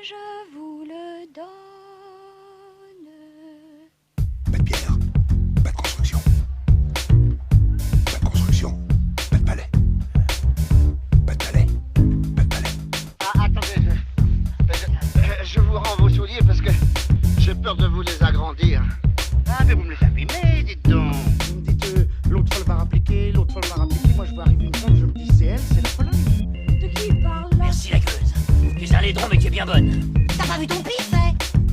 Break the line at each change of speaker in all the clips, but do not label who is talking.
je vous le donne.
Pas de pierre, pas de construction. Pas de construction, pas de palais. Pas de palais, pas de palais.
Ah, attendez, je vous rends vos souliers parce que j'ai peur de vous les agrandir. Ah, mais vous me les abîmez, dites donc. Vous me dites, l'autre folle va rappliquer, l'autre folle va rappliquer. Moi, je vois arriver une femme, je me dis, c'est elle, c'est la folle.
De qui il parle là?
Merci la gueuse. Tu es un laidron mais tu es bien bonne.
T'as pas vu ton pif,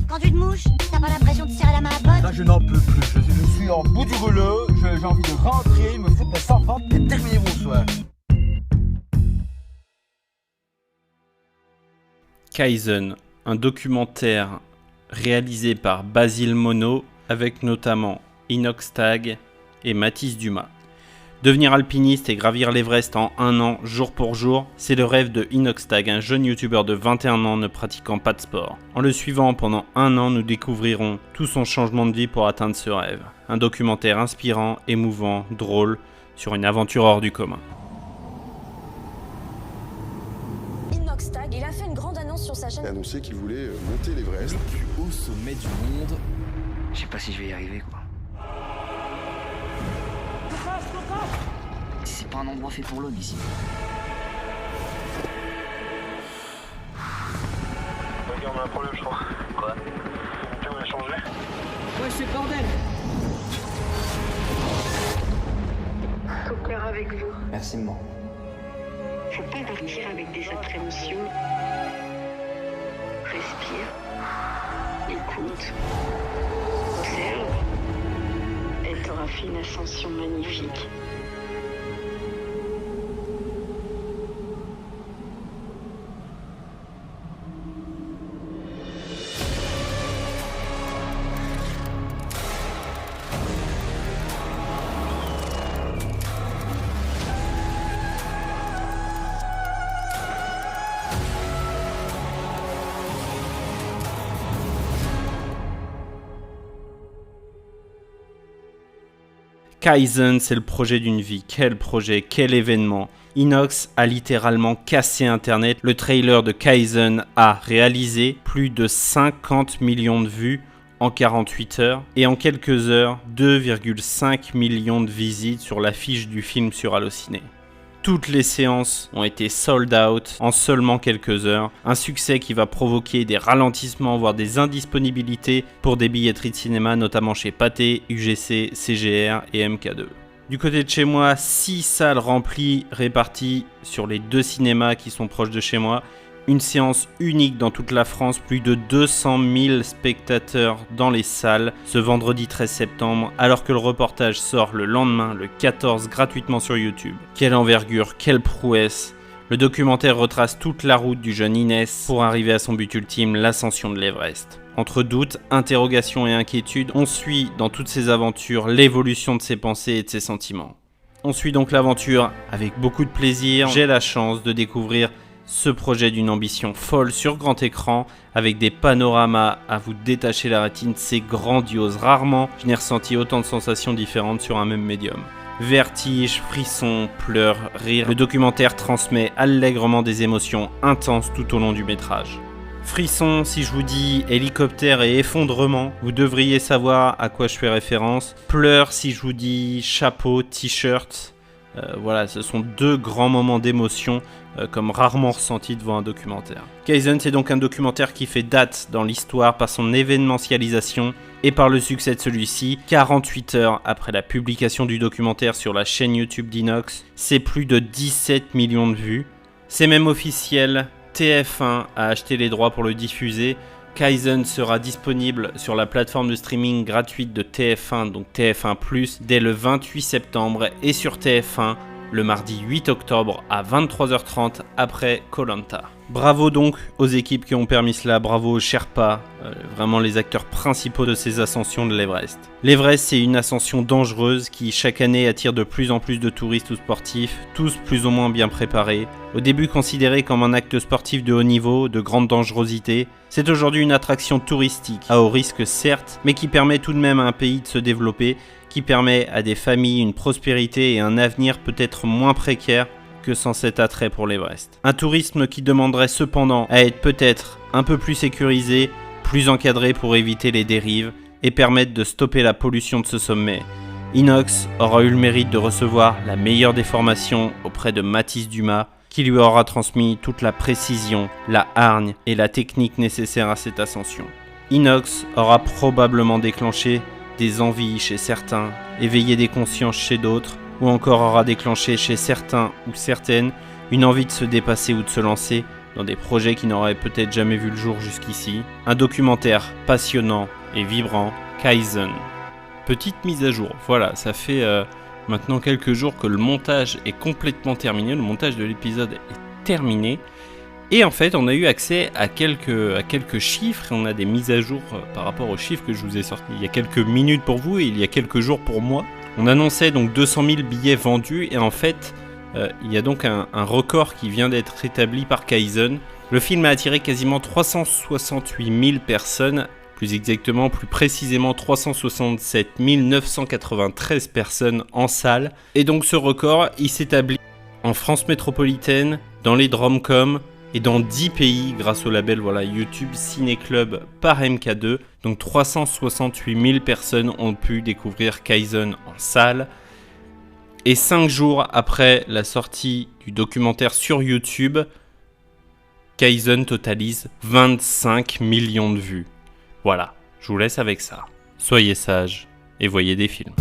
Quand tu te mouches, t'as pas l'impression de serrer la main à pote?
Là, je n'en peux plus. Je suis en bout du rouleau. J'ai envie de rentrer, me foutre mes enfants et terminer mon soir.
Kaizen, un documentaire réalisé par Basile Monod avec notamment Inoxtag et Mathis Dumas. Devenir alpiniste et gravir l'Everest en 1 an, jour pour jour, c'est le rêve de Inoxtag, un jeune youtubeur de 21 ans ne pratiquant pas de sport. En le suivant pendant 1 an, nous découvrirons tout son changement de vie pour atteindre ce rêve. Un documentaire inspirant, émouvant, drôle, sur une aventure hors du commun.
Inoxtag, il a fait une grande annonce sur sa chaîne.
Il a annoncé qu'il voulait monter l'Everest.
Le plus haut sommet du monde.
Je sais pas si je vais y arriver, quoi.
C'est pas un endroit fait pour l'homme ici.
Regarde, on a un problème, je crois. Quoi? On a changé.
Ouais, c'est bordel.
Au cœur avec vous.
Merci, maman.
Faut pas partir avec des appréhensions. Respire. Écoute. Observe. Elle t'aura fait une ascension magnifique.
Kaizen, c'est le projet d'une vie. Quel projet, quel événement. Inox a littéralement cassé Internet. Le trailer de Kaizen a réalisé plus de 50 millions de vues en 48 heures. Et en quelques heures, 2,5 millions de visites sur l'affiche du film sur Allociné. Toutes les séances ont été sold out en seulement quelques heures. Un succès qui va provoquer des ralentissements, voire des indisponibilités pour des billetteries de cinéma, notamment chez Pathé, UGC, CGR et MK2. Du côté de chez moi, 6 salles remplies réparties sur les 2 cinémas qui sont proches de chez moi. Une séance unique dans toute la France, plus de 200 000 spectateurs dans les salles ce vendredi 13 septembre, alors que le reportage sort le lendemain, le 14, gratuitement sur YouTube. Quelle envergure, quelle prouesse! Le documentaire retrace toute la route du jeune Inès pour arriver à son but ultime, l'ascension de l'Everest. Entre doutes, interrogations et inquiétudes, on suit dans toutes ces aventures l'évolution de ses pensées et de ses sentiments. On suit donc l'aventure avec beaucoup de plaisir. J'ai la chance de découvrir ce projet d'une ambition folle sur grand écran, avec des panoramas à vous détacher la rétine, c'est grandiose. Rarement, je n'ai ressenti autant de sensations différentes sur un même médium. Vertige, frissons, pleurs, rires, le documentaire transmet allègrement des émotions intenses tout au long du métrage. Frissons, si je vous dis hélicoptère et effondrement, vous devriez savoir à quoi je fais référence. Pleurs, si je vous dis chapeau, t-shirt. Voilà, ce sont 2 grands moments d'émotion comme rarement ressentis devant un documentaire. Kaizen, c'est donc un documentaire qui fait date dans l'histoire par son événementialisation et par le succès de celui-ci. 48 heures après la publication du documentaire sur la chaîne YouTube d'Inox, c'est plus de 17 millions de vues. C'est même officiel, TF1 a acheté les droits pour le diffuser. Kaizen sera disponible sur la plateforme de streaming gratuite de TF1, donc TF1+, dès le 28 septembre et sur TF1 le mardi 8 octobre à 23h30 après Koh-Lanta. Bravo donc aux équipes qui ont permis cela, bravo aux Sherpas, vraiment les acteurs principaux de ces ascensions de l'Everest. L'Everest, c'est une ascension dangereuse qui chaque année attire de plus en plus de touristes ou sportifs, tous plus ou moins bien préparés. Au début considéré comme un acte sportif de haut niveau, de grande dangerosité, c'est aujourd'hui une attraction touristique, à haut risque certes, mais qui permet tout de même à un pays de se développer, qui permet à des familles une prospérité et un avenir peut-être moins précaire que sans cet attrait pour l'Everest. Un tourisme qui demanderait cependant à être peut-être un peu plus sécurisé, plus encadré pour éviter les dérives et permettre de stopper la pollution de ce sommet. Inox aura eu le mérite de recevoir la meilleure des formations auprès de Mathis Dumas, qui lui aura transmis toute la précision, la hargne et la technique nécessaires à cette ascension. Inox aura probablement déclenché des envies chez certains, éveillé des consciences chez d'autres, ou encore aura déclenché chez certains ou certaines une envie de se dépasser ou de se lancer dans des projets qui n'auraient peut-être jamais vu le jour jusqu'ici. Un documentaire passionnant et vibrant, Kaizen. Petite mise à jour, voilà, ça fait maintenant quelques jours que le montage est complètement terminé, le montage de l'épisode est terminé. Et en fait, on a eu accès à quelques chiffres et on a des mises à jour par rapport aux chiffres que je vous ai sortis il y a quelques minutes pour vous et il y a quelques jours pour moi. On annonçait donc 200 000 billets vendus et en fait, il y a donc un record qui vient d'être établi par Kaizen. Le film a attiré quasiment 368 000 personnes, plus précisément 367 993 personnes en salle. Et donc ce record, il s'établit en France métropolitaine, dans les Dromcom, et dans 10 pays grâce au label YouTube Ciné Club par MK2. Donc 368 000 personnes ont pu découvrir Kaizen en salle. Et 5 jours après la sortie du documentaire sur YouTube, Kaizen totalise 25 millions de vues. Voilà, je vous laisse avec ça. Soyez sages et voyez des films.